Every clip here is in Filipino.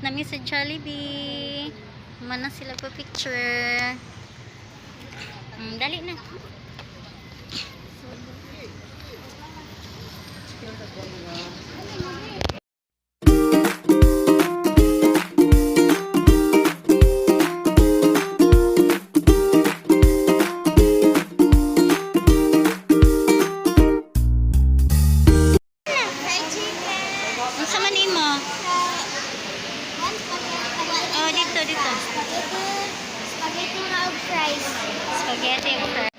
namin sa Jollibee. Mana sila pa picture. Dali na. Spaghetti and fries. Spaghetti and fries.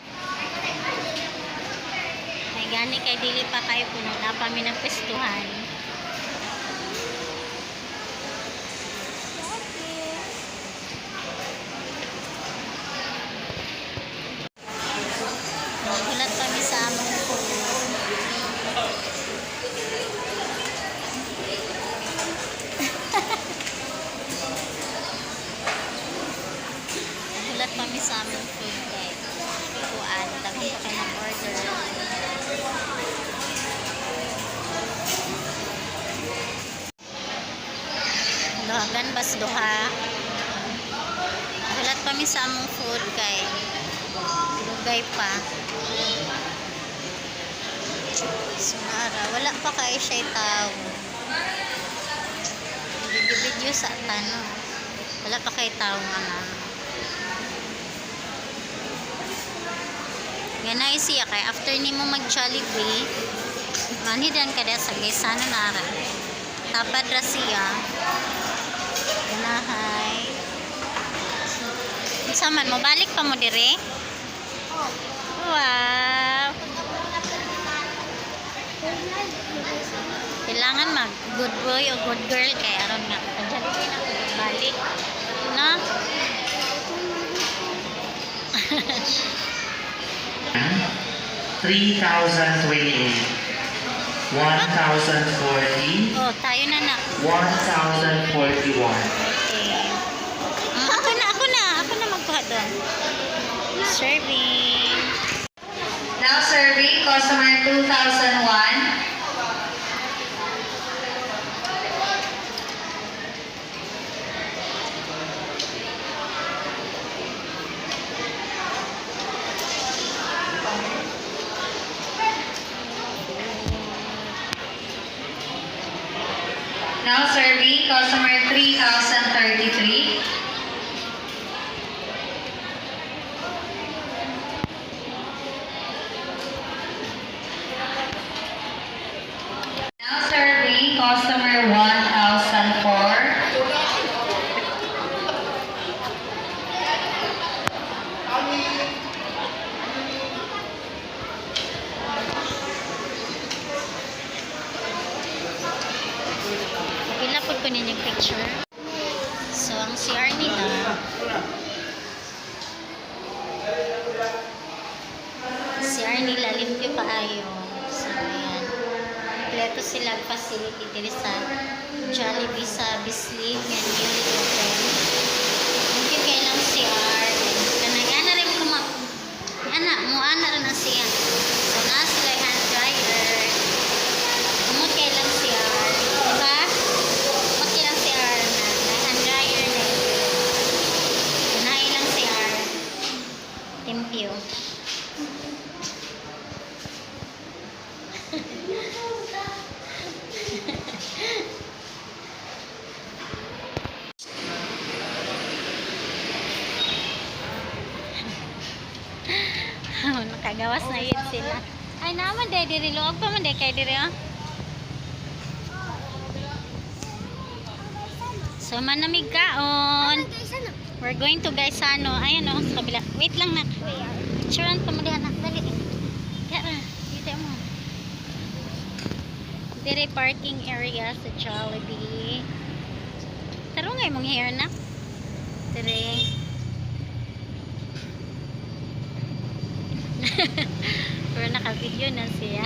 May gani kay dili pa kayo puno na kami ng pwestuhan. Nagulat kami sa among food. Nagulat kami sa among food kay kuan, daghang pa kayo ng-order. Duhagan bas duha. Nagulat kami sa among food kay lugay pa. Sunara, wala pa kayo siya tao. Video sa tano. Wala pa kayo tao nga na. Ganay siya kay after nimo mag Jollibee, manidan ka da sa Gaysana nara. Tapad ra siya. Ganahay. Saman mo balik pa mo dire? Wow. Kailangan mag good boy o good girl kay aron nga Jollibee na balik. No? 3,028, 1,040, Oh, tayo na na. 1,041. Okay. Ako na magkuha doon. Serving. Now serving customer 2001. Now serving customer 3033. Now serving customer 1004. Ilapod ko ninyong picture. So, ang CR nila, CR nila, limpyo kaayo. So, ayan. Kompleto sila facility dito sa Jollibee sa Bislig and newly open. Limpyo kayo lang CR. Kanagana rin muana rin na siya. So, na sila hand dryer. Umot kayo lang CR. Diba? Okay lang CR na. Hand dryer na yun. Kunay lang CR. Limpyo. Nakagawas na yun sila. Ay naman day diri loob pa man day kay diri oh. So manamig kaon. We're going to Gaysano. Ayan oh, sa kabila. Wait lang nak. Picturean pa mo dihan nak. Dali. Tara, dito mo. Diri parking area sa Jollibee. Taro ngay mong hair nak. Diri. Pero naka-video na siya.